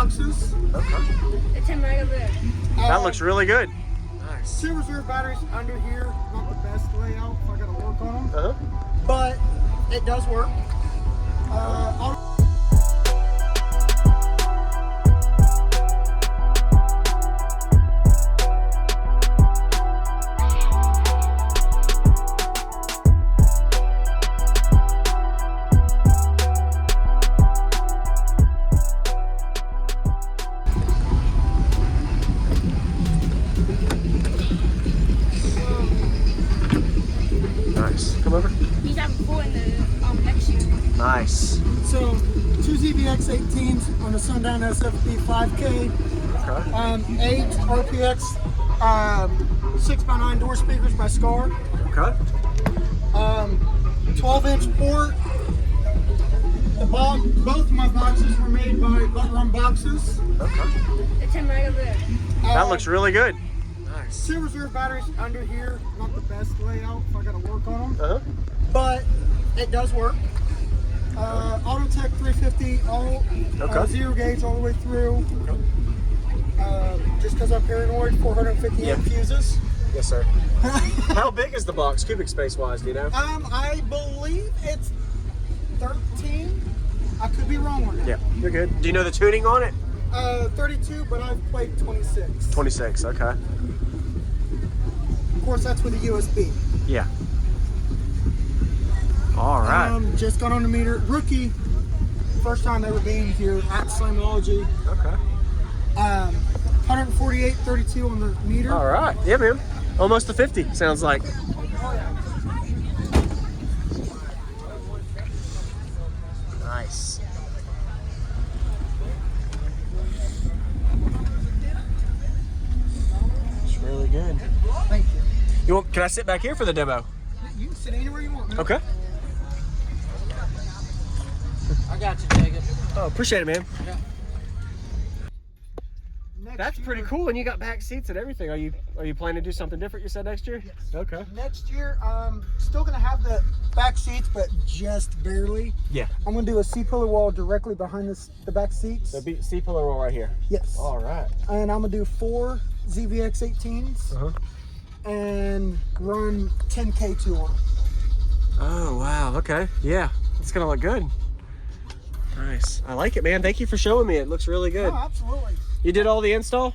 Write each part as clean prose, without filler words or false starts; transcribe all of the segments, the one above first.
boxes. Okay. It's him right over there. That looks really good. Nice. 2 reserve batteries under here. Not the best layout. I gotta work on them. Uh-huh. But it does work. Nice. Come over. He's having 4 in the next year. Nice. So 2 ZVX 18s on the Sundown SFP 5K. Okay. 8 RPX 6x9 door speakers by Scar. Okay. 12-inch port. Both of my boxes were made by Butt Run Boxes. Okay. It's him right over there. That looks really good. Nice. 2 reserve batteries under here. Not the best layout. I gotta work on them. Uh-huh. But it does work. Autotech 350 all Okay. 0 gauge all the way through. Just because I'm paranoid, 450 amp fuses. Yes, sir. How big is the box, cubic space wise? Do you know? I believe it's 13. I could be wrong on that. Yeah, you're good. Do you know the tuning on it? 32, but I've played 26. 26. Okay. Of course, that's with a USB. Yeah. All right. Just got on the meter. Rookie, first time ever being here at Slamology. Okay. 148.32 on the meter. All right. Yeah, man. Almost to 50. Sounds like. Nice. It's really good. Thank you. You want? Can I sit back here for the demo? You can sit anywhere you want, man. Okay. I got you, Jacob. Oh, appreciate it, man. Yeah. That's pretty cool, and you got back seats and everything. Are you planning to do something different? You said next year. Yes. Okay. Next year, still gonna have the back seats, but just barely. Yeah. I'm gonna do a C-pillar wall directly behind the back seats. So C-pillar roll right here. Yes. All right. And I'm gonna do 4 ZVX 18s and run 10K2 on them. Oh wow. Okay. Yeah. It's gonna look good. Nice. I like it, man. Thank you for showing me. It looks really good. Oh, absolutely. You did all the install?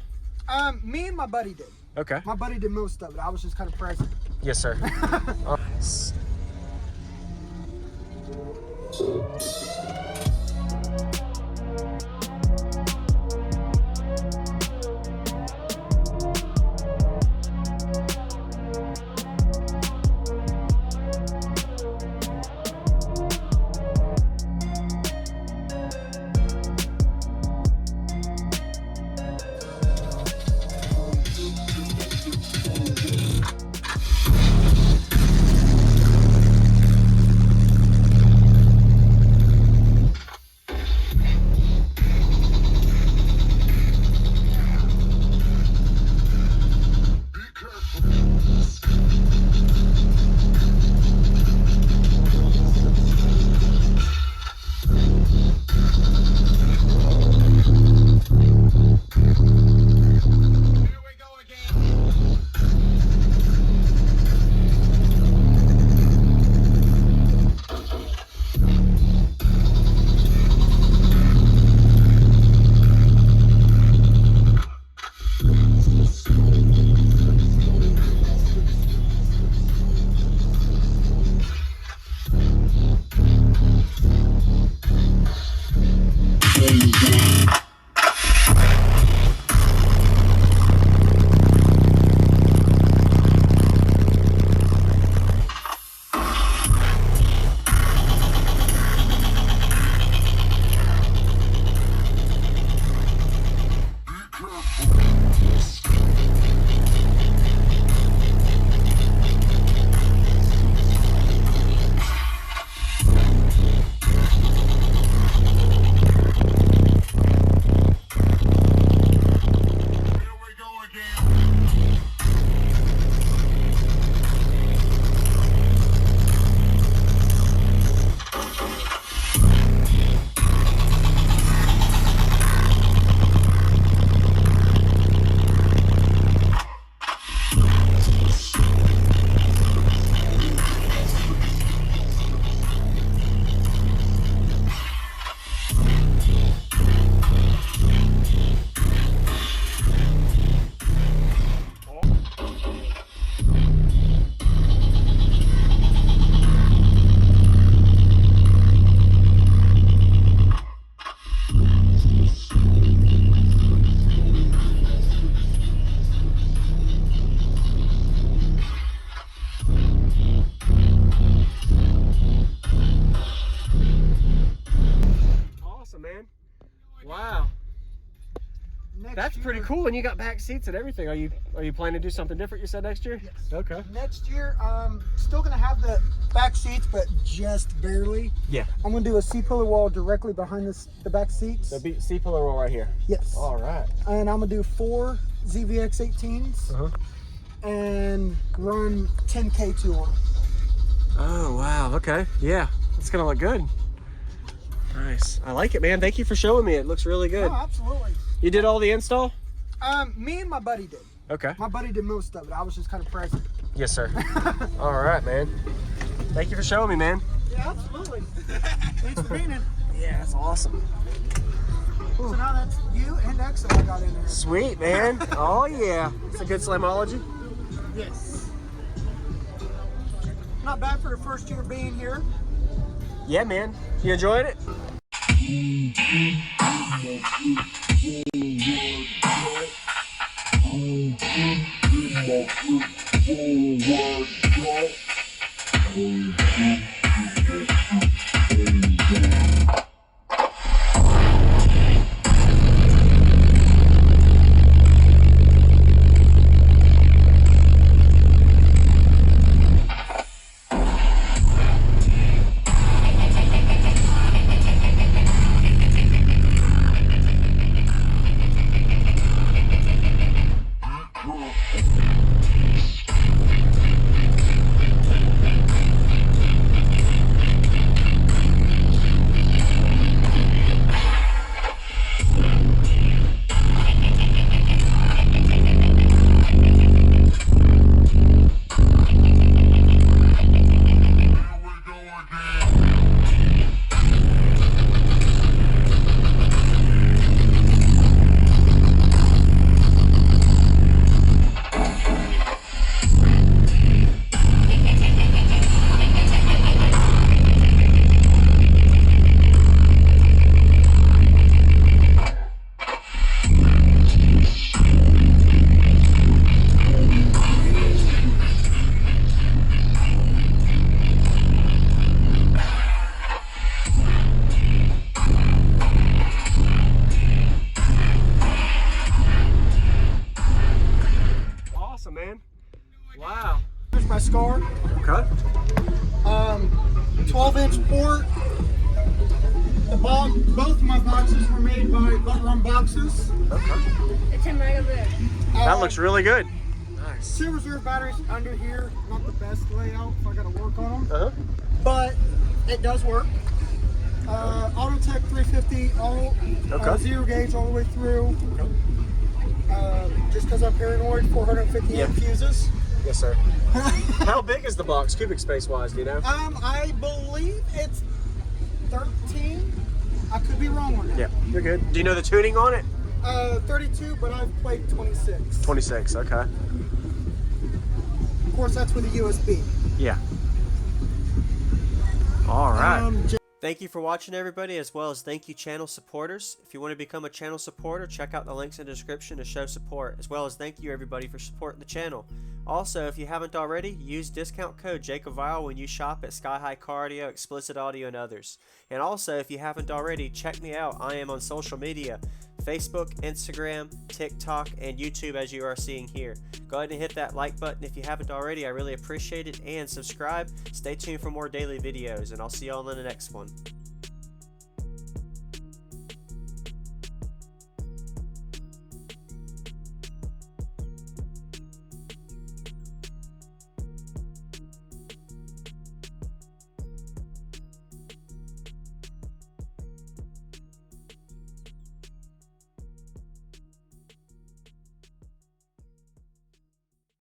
Me and my buddy did. Okay. My buddy did most of it. I was just kind of present. Yes, sir. Nice. That's pretty cool. And you got back seats and everything. Are you planning to do something different? You said next year. Yes. Okay. Next year, still gonna have the back seats, but just barely. Yeah. I'm gonna do a C-pillar wall directly behind the back seats. The C-pillar wall right here. Yes. All right. And I'm gonna do 4 ZVX18s and run 10K2 on them. Oh wow. Okay. Yeah. It's gonna look good. Nice. I like it, man. Thank you for showing me. It looks really good. Oh, absolutely. You did all the install? Me and my buddy did. Okay. My buddy did most of it. I was just kind of present. Yes, sir. All right, man. Thank you for showing me, man. Yeah, absolutely. Thanks for being in. Yeah, that's awesome. So now that's you and Exo I got in there. Sweet, man. Oh, yeah. It's a good Slamology. Yes. Not bad for the first year being here. Yeah, man. You enjoyed it? Awesome, man. Wow. Here's my scar. Okay. 12-inch port. Both of my boxes were made by Butt Run Boxes. Okay. The 10 megabit. That looks really good. Nice. 2 reserve batteries under here. Not the best layout, so I gotta work on them. Uh-huh. But it does work. Autotech 350, zero gauge all the way through. Just because I'm paranoid, 450 amp fuses. Yes, sir. How big is the box, cubic space wise? Do you know? I believe it's 13. I could be wrong on that. Yeah, you're good. Do you know the tuning on it? 32, but I've played 26. 26. Okay. Of course, that's with a USB. Yeah. All right. Thank you for watching, everybody, as well as thank you channel supporters. If you want to become a channel supporter, check out the links in the description to show support, as well as thank you everybody for supporting the channel. Also, if you haven't already, use discount code JacobViral when you shop at Sky High Cardio, Explicit Audio, and others. And also, if you haven't already, check me out. I am on social media, Facebook, Instagram, TikTok, and YouTube, as you are seeing here. Go ahead and hit that like button if you haven't already. I really appreciate it. And subscribe. Stay tuned for more daily videos, and I'll see y'all in the next one.